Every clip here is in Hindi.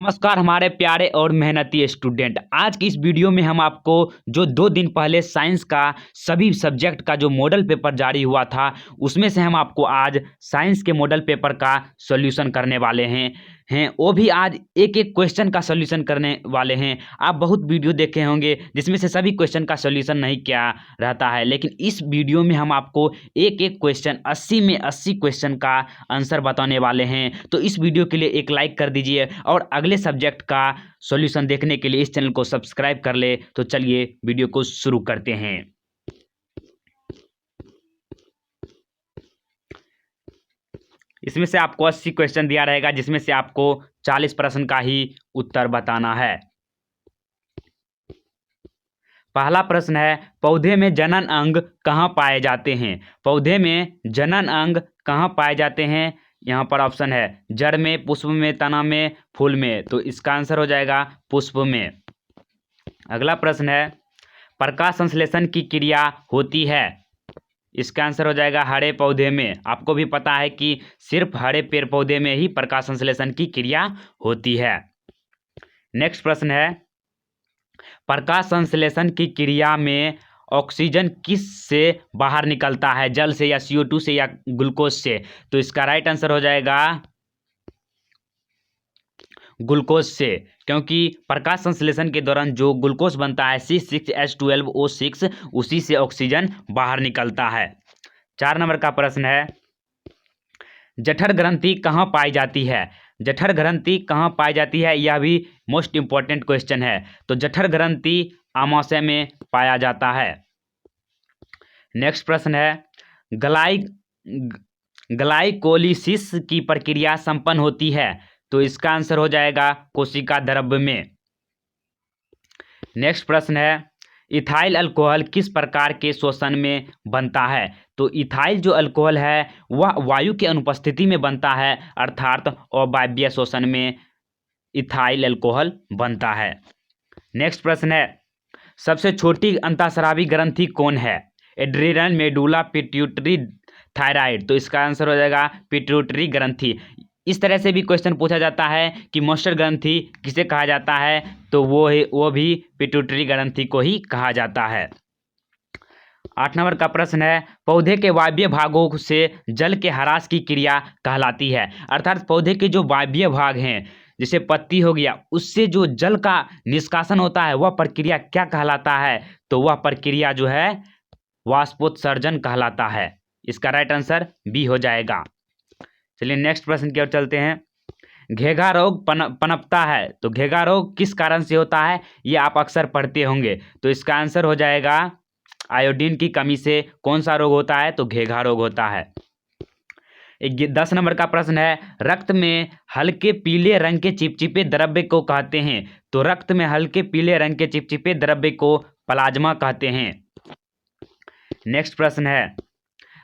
नमस्कार हमारे प्यारे और मेहनती स्टूडेंट। आज की इस वीडियो में हम आपको जो 2 दिन पहले साइंस का सभी सब्जेक्ट का जो मॉडल पेपर जारी हुआ था उसमें से हम आपको आज साइंस के मॉडल पेपर का सॉल्यूशन करने वाले हैं वो भी आज एक एक क्वेश्चन का सॉल्यूशन करने वाले हैं। आप बहुत वीडियो देखे होंगे जिसमें से सभी क्वेश्चन का सॉल्यूशन नहीं किया रहता है, लेकिन इस वीडियो में हम आपको एक एक क्वेश्चन 80 में 80 क्वेश्चन का आंसर बताने वाले हैं। तो इस वीडियो के लिए एक लाइक कर दीजिए और अगले सब्जेक्ट का सॉल्यूशन देखने के लिए इस चैनल को सब्सक्राइब कर ले। तो चलिए वीडियो को शुरू करते हैं। इसमें से आपको 80 क्वेश्चन दिया रहेगा जिसमें से आपको 40 प्रश्न का ही उत्तर बताना है। पहला प्रश्न है, पौधे में जनन अंग कहाँ पाए जाते हैं? पौधे में जनन अंग कहाँ पाए जाते हैं? यहाँ पर ऑप्शन है जड़ में, पुष्प में, तना में, फूल में। तो इसका आंसर हो जाएगा पुष्प में। अगला प्रश्न है, प्रकाश संश्लेषण की क्रिया होती है? इसका आंसर हो जाएगा हरे पौधे में। आपको भी पता है कि सिर्फ हरे पेड़ पौधे में ही प्रकाश संश्लेषण की क्रिया होती है। नेक्स्ट प्रश्न है, प्रकाश संश्लेषण की क्रिया में ऑक्सीजन किस से बाहर निकलता है? जल से या CO2 से या ग्लूकोज से? तो इसका राइट आंसर हो जाएगा ग्लूकोज से, क्योंकि प्रकाश संश्लेषण के दौरान जो ग्लूकोज बनता है C6H12O6 उसी से ऑक्सीजन बाहर निकलता है। 4 नंबर का प्रश्न है, जठर ग्रंथि कहाँ पाई जाती है? जठर ग्रंथि कहाँ पाई जाती है? यह भी मोस्ट इंपॉर्टेंट क्वेश्चन है। तो जठर ग्रंथि आमाशय में पाया जाता है। नेक्स्ट प्रश्न है, ग्लाई ग्लाइकोलिसिस की प्रक्रिया संपन्न होती है? तो इसका आंसर हो जाएगा कोशिका द्रव्य में। नेक्स्ट प्रश्न है, इथाइल अल्कोहल किस प्रकार के शोषण में बनता है? तो इथाइल जो अल्कोहल है वह वायु की अनुपस्थिति में बनता है, अर्थात अवायवीय शोषण में इथाइल अल्कोहल बनता है। नेक्स्ट प्रश्न है, सबसे छोटी अंतःस्रावी ग्रंथि कौन है? Adrenal, medulla, pituitary, thyroid. तो इसका आंसर हो जाएगा पिट्यूटरी ग्रंथि। इस तरह से भी क्वेश्चन पूछा जाता है कि मोस्टर ग्रंथि किसे कहा जाता है? तो वो भी पिट्यूटरी ग्रंथि को ही कहा जाता है। 8 नंबर का प्रश्न है, पौधे के वायवीय भागों से जल के ह्रास की क्रिया कहलाती है? अर्थात पौधे के जो वायवीय भाग हैं जैसे पत्ती हो गया उससे जो जल का निष्कासन होता है वह प्रक्रिया क्या कहलाता है? तो वह प्रक्रिया जो है वाष्पोत्सर्जन कहलाता है। इसका राइट आंसर बी हो जाएगा। चलिए नेक्स्ट प्रश्न की ओर चलते हैं। घेघा रोग पनपता है, तो घेघा रोग किस कारण से होता है? ये आप अक्सर पढ़ते होंगे। तो इसका आंसर हो जाएगा आयोडीन की कमी से कौन सा रोग होता है? तो घेघा रोग होता है। 10 नंबर का प्रश्न है, रक्त में हल्के पीले रंग के चिपचिपे द्रव्य को कहते हैं? तो रक्त में हल्के पीले रंग के चिपचिपे द्रव्य को प्लाज्मा कहते हैं। नेक्स्ट प्रश्न है,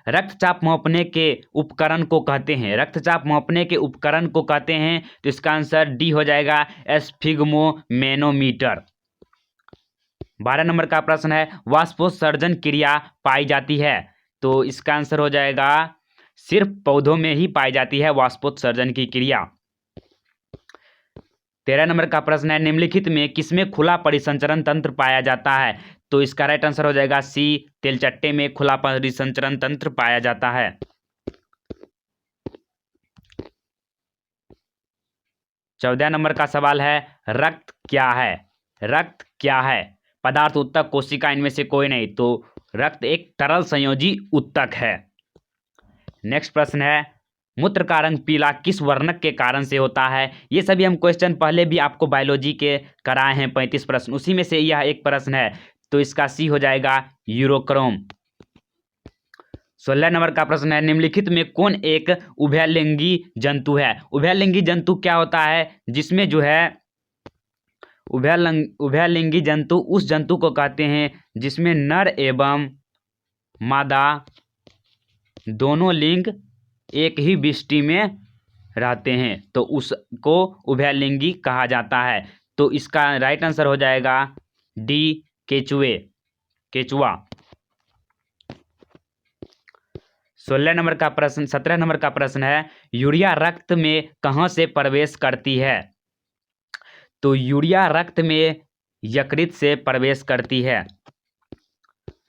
रक्तचाप मापने के उपकरण को कहते हैं? रक्तचाप मापने के उपकरण को कहते हैं। तो इसका आंसर डी हो जाएगा स्फिग्मोमेनोमीटर। 12 नंबर का प्रश्न है, वाष्पोत्सर्जन क्रिया पाई जाती है? तो इसका आंसर हो जाएगा सिर्फ पौधों में ही पाई जाती है वाष्पोत्सर्जन की क्रिया। 13 नंबर का प्रश्न है, निम्नलिखित में किसमें खुला परिसंचरण तंत्र पाया जाता है? तो इसका राइट आंसर हो जाएगा सी, तेलचट्टे में खुला परिसंचरण तंत्र पाया जाता है। 14 नंबर का सवाल है, रक्त क्या है? रक्त क्या है? पदार्थ, ऊतक, कोशिका, इनमें से कोई नहीं। तो रक्त एक तरल संयोजी ऊतक है। नेक्स्ट प्रश्न है, मूत्र का रंग पीला किस वर्णक के कारण से होता है? ये सभी हम क्वेश्चन पहले भी आपको बायोलॉजी के कराए हैं 35 प्रश्न, उसी में से यह एक प्रश्न है। तो इसका सी हो जाएगा यूरोक्रोम। 16 नंबर का प्रश्न है, निम्नलिखित में कौन एक उभयलिंगी जंतु है? उभयलिंगी जंतु क्या होता है? जिसमें जो है उभयलिंगी जंतु उस जंतु को कहते हैं जिसमें नर एवं मादा दोनों लिंग एक ही विष्टि में रहते हैं, तो उसको उभयलिंगी कहा जाता है। तो इसका राइट आंसर हो जाएगा डी, केचुआ। 17 नंबर का प्रश्न है, यूरिया रक्त में कहाँ से प्रवेश करती है? तो यूरिया रक्त में यकृत से प्रवेश करती है।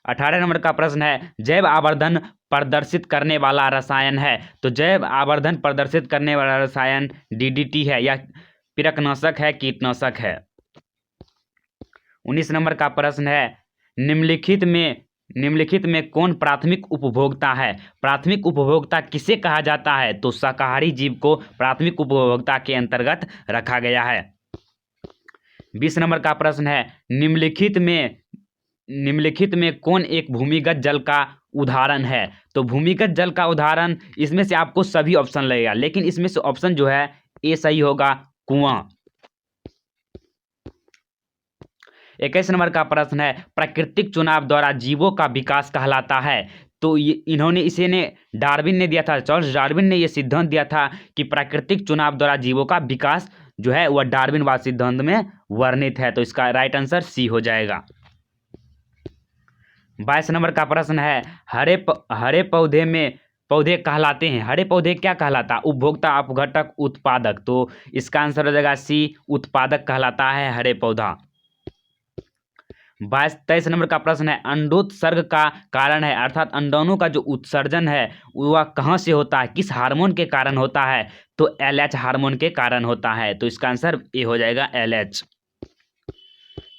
18 नंबर का प्रश्न है, जैव आवर्धन प्रदर्शित करने वाला रसायन है। तो जैव आवर्धन प्रदर्शित करने वाला रसायन DDT है या पिरकनाशक है, कीटनाशक है। 19 नंबर का प्रश्न है, निम्नलिखित में कौन प्राथमिक उपभोक्ता है। प्राथमिक उपभोक्ता किसे कहा जाता है। तो शाकाहारी जीव को प्राथमिक उपभोक्ता के अंतर्गत रखा गया है। 20 नंबर का प्रश्न है, निम्नलिखित में कौन एक भूमिगत जल का उदाहरण है। तो भूमिगत जल का उदाहरण, इसमें से आपको सभी ऑप्शन लगेगा, लेकिन इसमें से ऑप्शन जो है ए सही होगा, कुआं। 21 नंबर का प्रश्न है, प्राकृतिक चुनाव द्वारा जीवों का विकास कहलाता है। तो डार्विन ने दिया था, चार्ल्स डार्विन ने यह सिद्धांत दिया था कि प्राकृतिक चुनाव द्वारा जीवों का विकास जो है वह डार्विनवाद सिद्धांत में वर्णित है। तो इसका राइट आंसर सी हो जाएगा। 22 नंबर का प्रश्न है, हरे पौधे कहलाते हैं। हरे पौधे क्या कहलाता है। उपभोक्ता, अपघटक, उत्पादक। तो इसका आंसर हो जाएगा सी, उत्पादक कहलाता है हरे पौधा। 23 नंबर का प्रश्न है, अंडोत्सर्ग का कारण है, अर्थात अंडाणु का जो उत्सर्जन है वह कहाँ से होता है, किस हार्मोन के कारण होता है। तो LH हार्मोन के कारण होता है। तो इसका आंसर ए हो जाएगा, LH।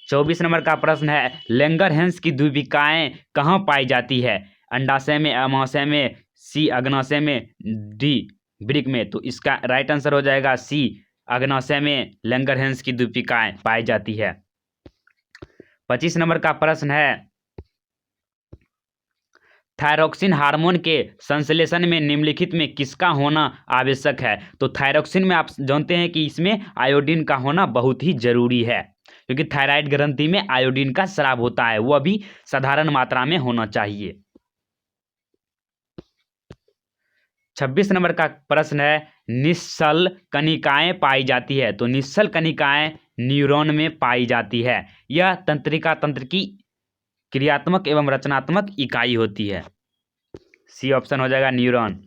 24 नंबर का प्रश्न है, लैंगरहैंस की द्विविकाएं कहाँ पाई जाती है। अंडाशय में, अमाशय में, सी अग्नाशय में, डी वृक्क में। तो इसका राइट आंसर हो जाएगा सी, अग्नाशय में लैंगरहैंस की द्विविकाएं पाई जाती है। 25 नंबर का प्रश्न है, थायरोक्सिन हार्मोन के संश्लेषण में निम्नलिखित में किसका होना आवश्यक है। तो थायरोक्सिन में आप जानते हैं कि इसमें आयोडीन का होना बहुत ही जरूरी है, क्योंकि थायराइड ग्रंथि में आयोडीन का स्राव होता है, वह भी साधारण मात्रा में होना चाहिए। 26 नंबर का प्रश्न है, निश्चल कणिकाएं पाई जाती है। तो निश्चल कणिकाएं न्यूरॉन में पाई जाती है। यह तंत्रिका तंत्र की क्रियात्मक एवं रचनात्मक इकाई होती है। सी ऑप्शन हो जाएगा, न्यूरॉन।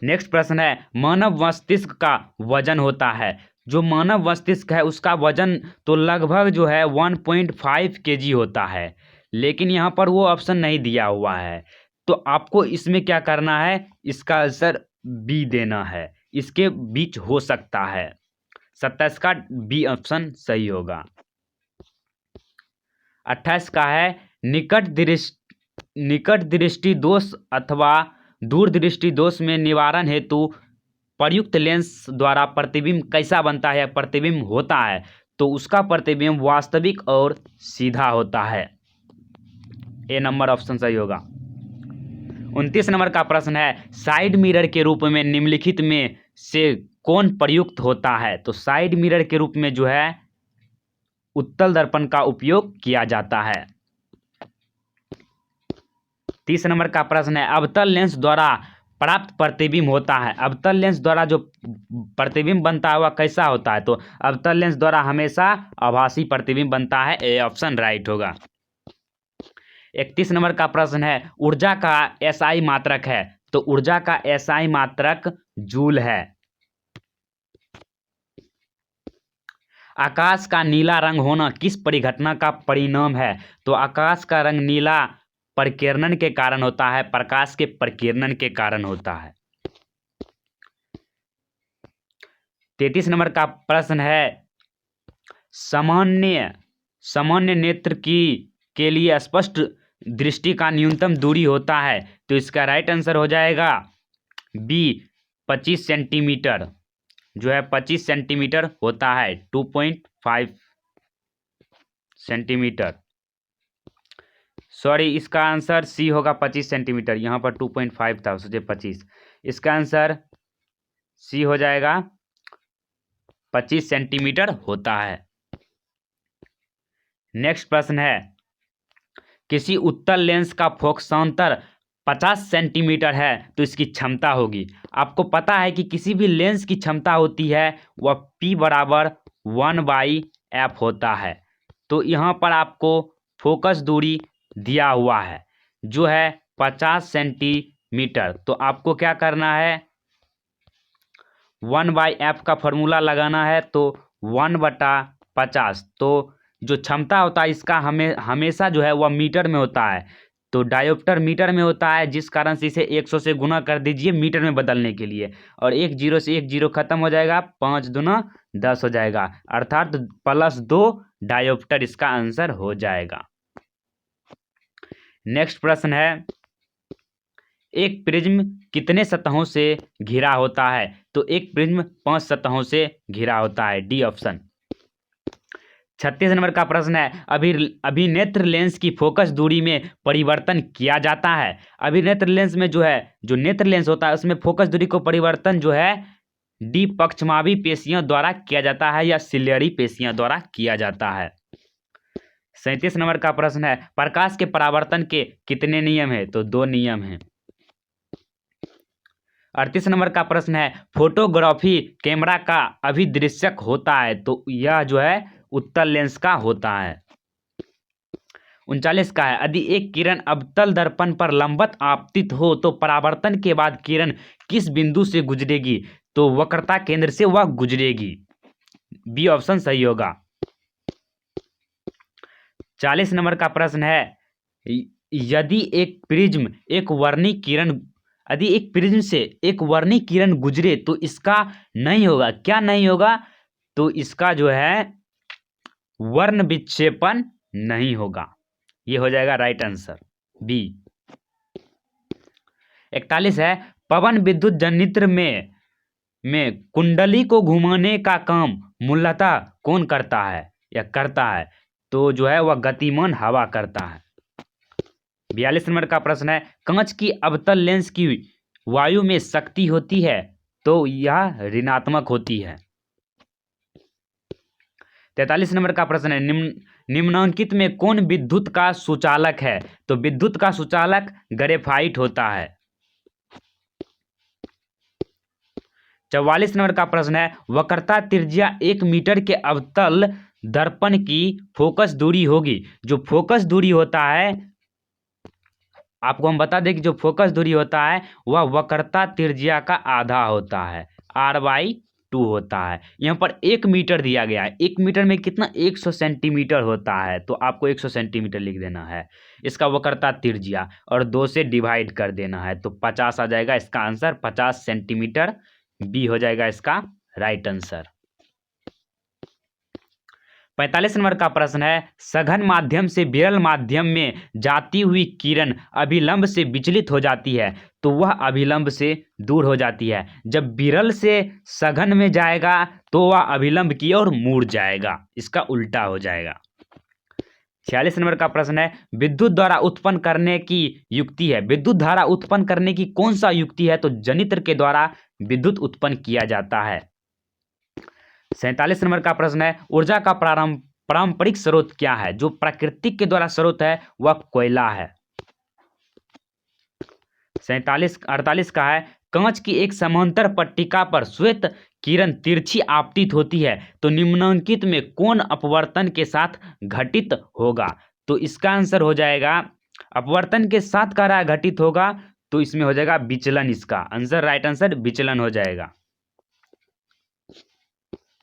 नेक्स्ट प्रश्न है, मानव मस्तिष्क का वजन होता है। जो मानव मस्तिष्क है उसका वजन तो लगभग जो है 1.5 kg होता है, लेकिन यहाँ पर वो ऑप्शन नहीं दिया हुआ है। तो आपको इसमें क्या करना है, इसका आंसर बी देना है, इसके बीच हो सकता है। 27 का बी ऑप्शन सही होगा। 28 का है, निकट दृष्टि दोष अथवा दूर दृष्टि दोष में निवारण हेतु प्रयुक्त लेंस द्वारा प्रतिबिंब कैसा बनता है, प्रतिबिंब होता है। तो उसका प्रतिबिंब वास्तविक और सीधा होता है। ए नंबर ऑप्शन सही होगा। 29 नंबर का प्रश्न है, साइड मिरर के रूप में निम्नलिखित में से कौन प्रयुक्त होता है। तो साइड मिरर के रूप में जो है उत्तल दर्पण का उपयोग किया जाता है। 30 नंबर का प्रश्न है, अवतल लेंस द्वारा प्राप्त प्रतिबिंब होता है। अवतल लेंस द्वारा जो प्रतिबिंब बनता है वह कैसा होता है। तो अवतल लेंस द्वारा हमेशा आभासी प्रतिबिंब बनता है। ए ऑप्शन राइट होगा। 31 नंबर का प्रश्न है, ऊर्जा का SI मात्रक है। तो ऊर्जा का SI मात्रक जूल है। आकाश का नीला रंग होना किस परिघटना का परिणाम है। तो आकाश का रंग नीला प्रकीर्णन के कारण होता है, प्रकाश के प्रकीर्णन के कारण होता है। 33 नंबर का प्रश्न है, सामान्य नेत्र के लिए स्पष्ट दृष्टि का न्यूनतम दूरी होता है। तो इसका राइट आंसर हो जाएगा बी, 25 सेंटीमीटर। जो है 25 सेंटीमीटर होता है, 2.5 सेंटीमीटर। सॉरी, इसका आंसर सी होगा, 25 सेंटीमीटर। यहाँ पर 2.5 था, सोचे 25। इसका आंसर सी हो जाएगा, 25 सेंटीमीटर होता है। नेक्स्ट प्रश्न है, किसी उत्तल लेंस का फोकसांतर 50 सेंटीमीटर है तो इसकी क्षमता होगी। आपको पता है कि किसी भी लेंस की क्षमता होती है वह P बराबर 1/f होता है। तो यहाँ पर आपको फोकस दूरी दिया हुआ है जो है 50 सेंटीमीटर। तो आपको क्या करना है, 1/f का फॉर्मूला लगाना है। तो 1/50। तो जो क्षमता होता है इसका हमेशा जो है वह मीटर में होता है। तो डायोप्टर मीटर में होता है, जिस कारण से इसे 100 से गुना कर दीजिए मीटर में बदलने के लिए, और एक जीरो से एक जीरो खत्म हो जाएगा, 5 दूना 10 हो जाएगा, अर्थात +2 डायोप्टर इसका आंसर हो जाएगा। नेक्स्ट प्रश्न है, एक प्रिज्म कितने सतहों से घिरा होता है? तो एक प्रिज्म 5 सतहों से घिरा होता है, डी ऑप्शन। 36 नंबर का प्रश्न है, अभिनेत्र लेंस की फोकस दूरी में परिवर्तन किया जाता है। अभिनेत्र लेंस में जो है, जो नेत्र लेंस होता है उसमें फोकस दूरी को परिवर्तन जो है डी पक्षमावी पेशियों द्वारा किया जाता है या सिलियरी पेशियों द्वारा किया जाता है। 37 नंबर का प्रश्न है, प्रकाश के परावर्तन के कितने नियम है? तो 2 नियम हैं। 38 नंबर का प्रश्न है, फोटोग्राफी कैमरा का अभिदृश्यक होता है? तो यह जो है उत्तल लेंस का होता है। 39 का है, यदि एक किरण अवतल दर्पण पर लंबवत आपतित हो तो परावर्तन के बाद किरण किस बिंदु से गुजरेगी? तो वक्रता केंद्र से वह गुजरेगी, बी ऑप्शन सही होगा। 40 नंबर का प्रश्न है, यदि एक प्रिज्म से एक वर्णीय किरण गुजरे तो इसका नहीं होगा, क्या नहीं होगा? तो इसका जो है वर्ण विक्षेपण नहीं होगा, ये हो जाएगा राइट आंसर, बी। 41 है, पवन विद्युत जनरेटर में कुंडली को घुमाने का काम मूलतः कौन करता है या करता है? तो जो है वह गतिमान हवा करता है। 42 नंबर का प्रश्न है, कांच की अवतल लेंस की वायु में शक्ति होती है? तो यह ऋणात्मक होती है। 43 नंबर का प्रश्न है, निम्नलिखित में कौन विद्युत का सुचालक है? तो विद्युत का सुचालक ग्रेफाइट होता है। 44 नंबर का प्रश्न है, वक्रता त्रिज्या 1 मीटर के अवतल दर्पण की फोकस दूरी होगी। जो फोकस दूरी होता है, आपको हम बता दें कि जो फोकस दूरी होता है वह वक्रता त्रिज्या का आधा होता है, r/2 होता है। यहाँ पर 1 मीटर दिया गया है, 1 मीटर में कितना 100 सेंटीमीटर होता है, तो आपको 100 सेंटीमीटर लिख देना है इसका वक्रता त्रिज्या, और 2 से डिवाइड कर देना है, तो 50 आ जाएगा इसका आंसर, 50 सेंटीमीटर, बी हो जाएगा इसका राइट आंसर। 45 नंबर का प्रश्न है, सघन माध्यम से विरल माध्यम में जाती हुई किरण अभिलंब से विचलित हो जाती है, तो वह अभिलंब से दूर हो जाती है। जब विरल से सघन में जाएगा तो वह अभिलंब की ओर मुड़ जाएगा, इसका उल्टा हो जाएगा। 46 नंबर का प्रश्न है, विद्युत द्वारा उत्पन्न करने की युक्ति है, विद्युत धारा उत्पन्न करने की कौन सा युक्ति है? तो जनित्र के द्वारा विद्युत उत्पन्न किया जाता है। 47 नंबर का प्रश्न है, ऊर्जा का पारंपरिक स्रोत क्या है? जो प्राकृतिक के द्वारा स्रोत है वह कोयला है। 48 का है, कांच की एक समांतर पट्टिका पर श्वेत किरण तिरछी आपतित होती है, तो निम्नलिखित में कौन अपवर्तन के साथ घटित होगा? तो इसका आंसर हो जाएगा, अपवर्तन के साथ कह रहा है घटित होगा, तो इसमें हो जाएगा विचलन, इसका आंसर राइट आंसर विचलन हो जाएगा।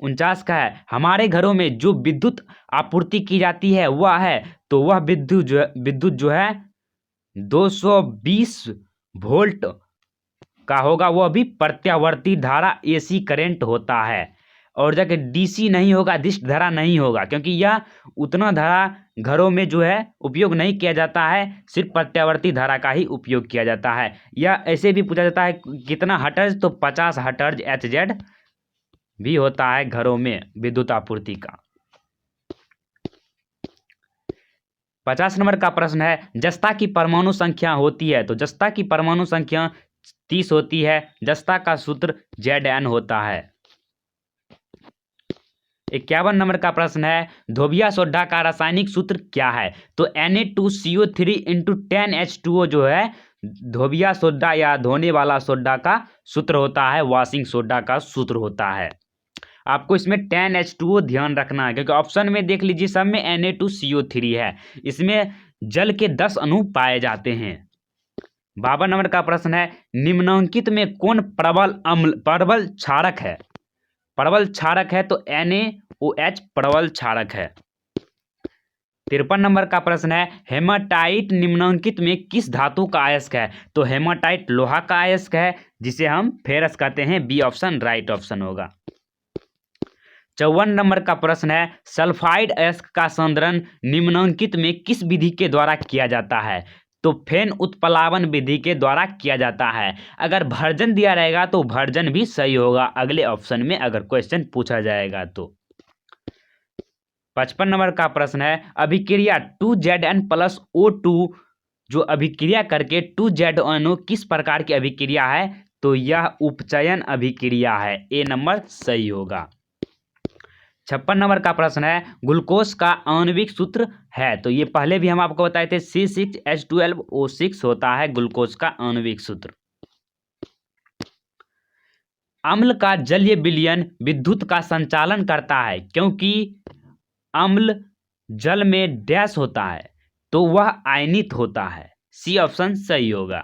49 का है, हमारे घरों में जो विद्युत आपूर्ति की जाती है वह है, तो वह विद्युत जो है 220 वोल्ट का होगा, वह भी प्रत्यावर्ती धारा AC करंट होता है, और जाके DC नहीं होगा, दिष्ट धारा नहीं होगा, क्योंकि यह उतना धारा घरों में जो है उपयोग नहीं किया जाता है, सिर्फ प्रत्यावर्ती धारा का ही उपयोग किया जाता है। यह ऐसे भी पूछा जाता है कितना हर्ट्ज, तो 50 हर्ट्ज HZ भी होता है घरों में विद्युत आपूर्ति का। 50 नंबर का प्रश्न है, जस्ता की परमाणु संख्या होती है? तो जस्ता की परमाणु संख्या 30 होती है, जस्ता का सूत्र Zn होता है। 51 नंबर का प्रश्न है, धोबिया सोडा का रासायनिक सूत्र क्या है? तो Na2CO3 × 10H2O जो है धोबिया सोडा या धोने वाला सोडा का सूत्र होता है, वॉशिंग सोडा का सूत्र होता है। आपको इसमें 10H2O ध्यान रखना है, क्योंकि ऑप्शन में देख लीजिए सब में Na2CO3 है, इसमें जल के 10 अणु पाए जाते हैं। 52 नंबर का प्रश्न है, निम्नलिखित में कौन प्रबल क्षारक है? प्रबल क्षारक है तो Na OH प्रबल क्षारक है। 53 नंबर का प्रश्न है, हेमाटाइट निम्नलिखित में किस धातु का अयस्क है? तो हेमाटाइट लोहा का अयस्क है, जिसे हम फेरस कहते हैं। बी ऑप्शन राइट ऑप्शन होगा। 54 नंबर का प्रश्न है, सल्फाइड अयस्क का संदरण निम्नलिखित में किस विधि के द्वारा किया जाता है? तो फेन उत्प्लावन विधि के द्वारा किया जाता है। अगर भर्जन दिया रहेगा तो भर्जन भी सही होगा अगले ऑप्शन में, अगर क्वेश्चन पूछा जाएगा तो। 55 नंबर का प्रश्न है, अभिक्रिया 2Zn+O2 जो अभिक्रिया करके 2ZnO किस प्रकार की अभिक्रिया है? तो यह उपचयन अभिक्रिया है। ए नंबर सही होगा। 56 नंबर का प्रश्न है, ग्लूकोज का आणविक सूत्र है? तो ये पहले भी हम आपको बताए थे, C6H12O6 होता है ग्लूकोज का आणविक सूत्र। अम्ल का जलीय विलयन विद्युत का संचालन करता है, क्योंकि अम्ल जल में डैश होता है तो वह आयनित होता है। सी ऑप्शन सही होगा।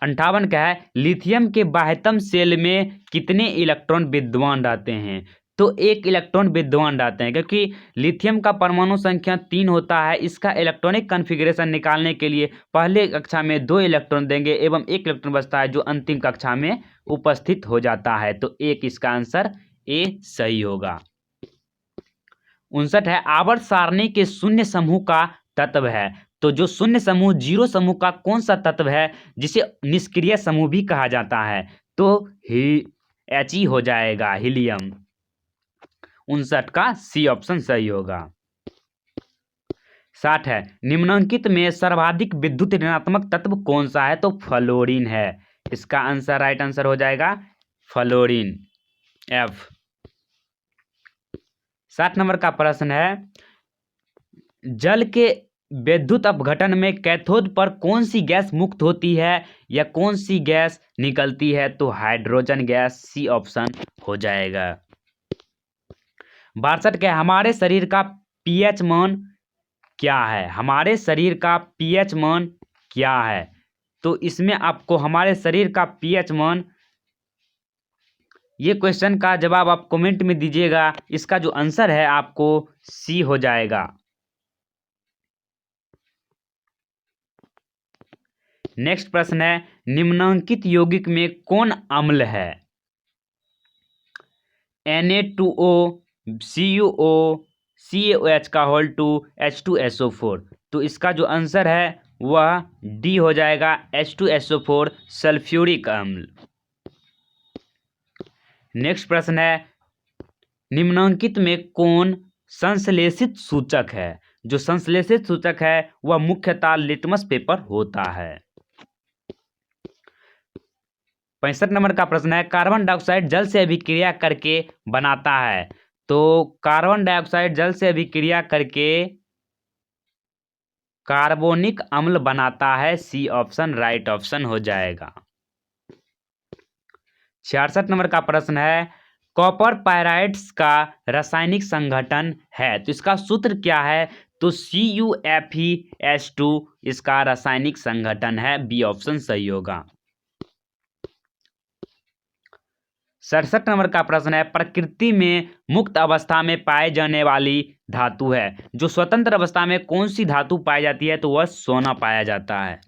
58 का है, लिथियम के बाह्यतम शेल में कितने इलेक्ट्रॉन विद्यमान रहते हैं? तो 1 इलेक्ट्रॉन विद्यमान रहते हैं, क्योंकि लिथियम का परमाणु संख्या 3 होता है। इसका इलेक्ट्रॉनिक कॉन्फ़िगरेशन निकालने के लिए पहले कक्षा में 2 इलेक्ट्रॉन देंगे एवं 1 इलेक्ट्रॉन बचता है जो अंतिम कक्षा में उपस्थित हो जाता है। तो 1 इसका आंसर ए सही होगा। 59 है, आवर्त सारणी के शून्य समूह का तत्व है? तो जो शून्य समूह, जीरो समूह का कौन सा तत्व है जिसे निष्क्रिय समूह भी कहा जाता है? तो He हो जाएगा, हीलियम। 59 का सी ऑप्शन सही होगा। 60 है, निम्नलिखित में सर्वाधिक विद्युत ऋणात्मक तत्व कौन सा है? तो फ्लोरीन है। इसका आंसर राइट आंसर हो जाएगा फ्लोरीन, एफ। 60 नंबर का प्रश्न है, जल के विद्युत अपघटन में कैथोड पर कौन सी गैस मुक्त होती है या कौन सी गैस निकलती है? तो हाइड्रोजन गैस, सी ऑप्शन हो जाएगा। 62 के, हमारे शरीर का पीएच मान क्या है? हमारे शरीर का पीएच मान क्या है? तो इसमें आपको हमारे शरीर का पीएच मान, ये क्वेश्चन का जवाब आप कमेंट में दीजिएगा। इसका जो आंसर है आपको सी हो जाएगा। नेक्स्ट प्रश्न है, निम्नलिखित यौगिक में कौन अम्ल है? Na2O, CuO, CaOH का होल 2, H2SO4। तो इसका जो आंसर है वह डी हो जाएगा, H2SO4 सल्फ्यूरिक अम्ल। नेक्स्ट प्रश्न है, निम्नलिखित में कौन संश्लेषित सूचक है? जो संश्लेषित सूचक है वह मुख्यतः लिटमस पेपर होता है। 65 नंबर का प्रश्न है, कार्बन डाइऑक्साइड जल से अभिक्रिया करके बनाता है? तो कार्बन डाइऑक्साइड जल से अभिक्रिया करके कार्बोनिक अम्ल बनाता है। सी ऑप्शन राइट ऑप्शन हो जाएगा। 66 नंबर का प्रश्न है, कॉपर पायराइड्स का रासायनिक संगठन है? तो इसका सूत्र क्या है? तो CuFeS2 इसका रासायनिक संगठन है। बी ऑप्शन सही होगा। 67 नंबर का प्रश्न है, प्रकृति में मुक्त अवस्था में पाए जाने वाली धातु है? जो स्वतंत्र अवस्था में कौन सी धातु पाई जाती है? तो वह सोना पाया जाता है।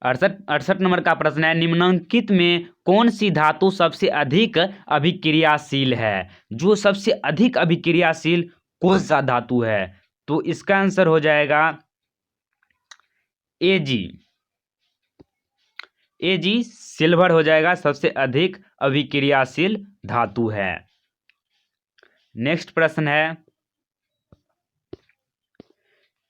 68 नंबर का प्रश्न है, निम्नलिखित में कौन सी धातु सबसे अधिक अभिक्रियाशील है? जो सबसे अधिक अभिक्रियाशील कौन सा धातु है? तो इसका आंसर हो जाएगा Ag सिल्वर हो जाएगा, सबसे अधिक अभिक्रियाशील धातु है। नेक्स्ट प्रश्न है,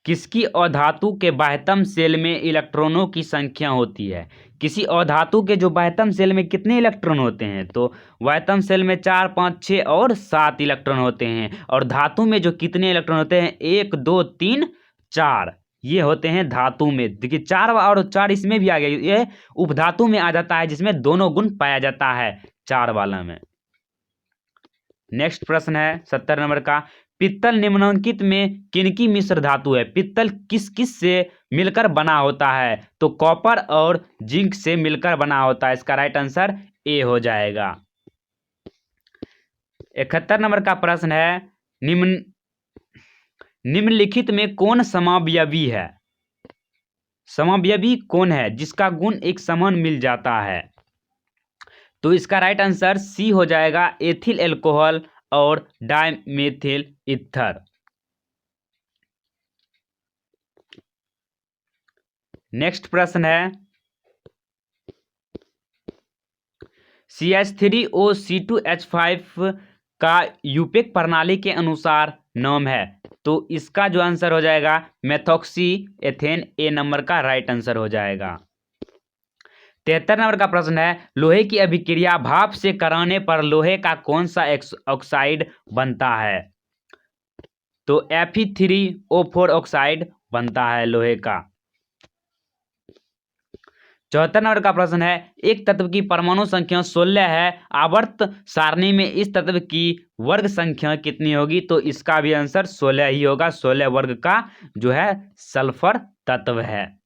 किसकी अधातु के बाह्यतम शेल में इलेक्ट्रॉनों की संख्या होती है? किसी अधातु के जो बाह्यतम शेल में कितने इलेक्ट्रॉन होते हैं? तो बाह्यतम शेल में 4, 5, 6 और 7 इलेक्ट्रॉन होते हैं। और धातु में जो कितने इलेक्ट्रॉन होते हैं? 1, 2, 3, 4 ये होते हैं धातु में। देखिए 4 और 4 इसमें भी आ गया, ये उपधातु में आ जाता है जिसमें दोनों गुण पाया जाता है 4 वाला में। नेक्स्ट प्रश्न है 70 नंबर का, पित्तल निम्नलिखित में किनकी मिश्र धातु है? पित्तल किस किस से मिलकर बना होता है? तो कॉपर और जिंक से मिलकर बना होता है। इसका राइट आंसर ए हो जाएगा। 71 नंबर का प्रश्न है, निम्नलिखित में कौन समावयवी है? समावयवी कौन है जिसका गुण एक समान मिल जाता है? तो इसका राइट आंसर सी हो जाएगा, एथिल एल्कोहल और डाइमेथिल ईथर। नेक्स्ट प्रश्न है, CH3OC2H5 का यूपेक प्रणाली के अनुसार नाम है। तो इसका जो आंसर हो जाएगा मेथॉक्सी एथेन, ए नंबर का राइट आंसर हो जाएगा। 73 नंबर का प्रश्न है, लोहे की अभिक्रिया भाप से कराने पर लोहे का कौन सा ऑक्साइड बनता है? तो Fe3O4 ऑक्साइड बनता है लोहे का। 74 नंबर का प्रश्न है, एक तत्व की परमाणु संख्या 16 है, आवर्त सारणी में इस तत्व की वर्ग संख्या कितनी होगी? तो इसका भी आंसर 16 ही होगा। 16 वर्ग का जो है सल्फर तत्व है।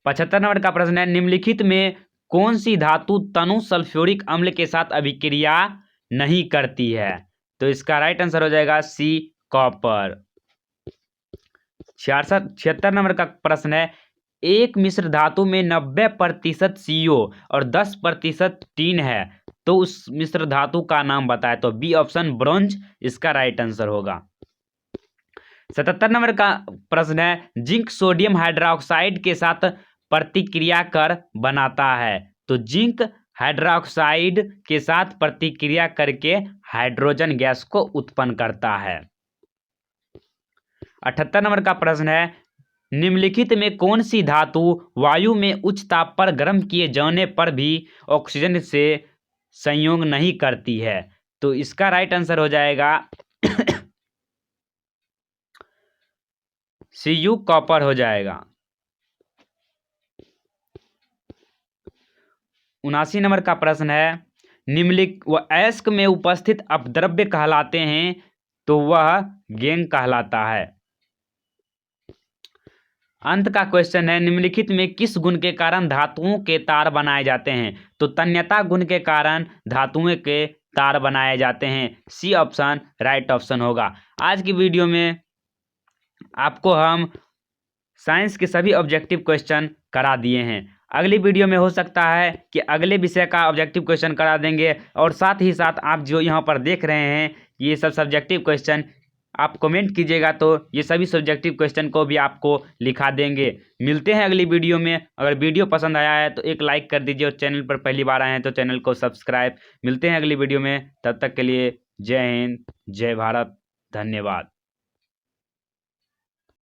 75 नंबर का प्रश्न है, निम्नलिखित में कौन सी धातु तनु सल्फ्यूरिक अम्ल के साथ अभिक्रिया नहीं करती है? तो इसका राइट आंसर हो जाएगा सी, कॉपर। 76 नंबर का प्रश्न है, एक मिश्र धातु में 90% CO और 10% टीन है, तो उस मिश्र धातु का नाम बताए। तो बी ऑप्शन ब्रोंज इसका राइट आंसर होगा। 77 नंबर का प्रश्न है, जिंक सोडियम हाइड्रोक्साइड के साथ प्रतिक्रिया कर बनाता है। तो जिंक हाइड्रोक्साइड के साथ प्रतिक्रिया करके हाइड्रोजन गैस को उत्पन्न करता है। 78 नंबर का प्रश्न है, निम्नलिखित में कौन सी धातु वायु में उच्च ताप पर गर्म किए जाने पर भी ऑक्सीजन से संयोग नहीं करती है? तो इसका राइट आंसर हो जाएगा Cu, कॉपर हो जाएगा। 79 नंबर का प्रश्न है, निम्नलिखित वह अयस्क में उपस्थित अपद्रव्य कहलाते हैं, तो वह गैंग कहलाता है। अंत का क्वेश्चन है, निम्नलिखित में किस गुण के कारण धातुओं के तार बनाए जाते हैं? तो तन्यता गुण के कारण धातुओं के तार बनाए जाते हैं। सी ऑप्शन राइट ऑप्शन होगा। आज की वीडियो में आपको हम साइंस के सभी ऑब्जेक्टिव क्वेश्चन करा दिए हैं। अगली वीडियो में हो सकता है कि अगले विषय का ऑब्जेक्टिव क्वेश्चन करा देंगे, और साथ ही साथ आप जो यहाँ पर देख रहे हैं ये सब सब्जेक्टिव क्वेश्चन आप कमेंट कीजिएगा तो ये सभी सब्जेक्टिव क्वेश्चन को भी आपको लिखा देंगे। मिलते हैं अगली वीडियो में। अगर वीडियो पसंद आया है तो एक लाइक कर दीजिए, और चैनल पर पहली बार आए हैं तो चैनल को सब्सक्राइब। मिलते हैं अगली वीडियो में, तब तक के लिए जय हिंद, जय भारत, धन्यवाद।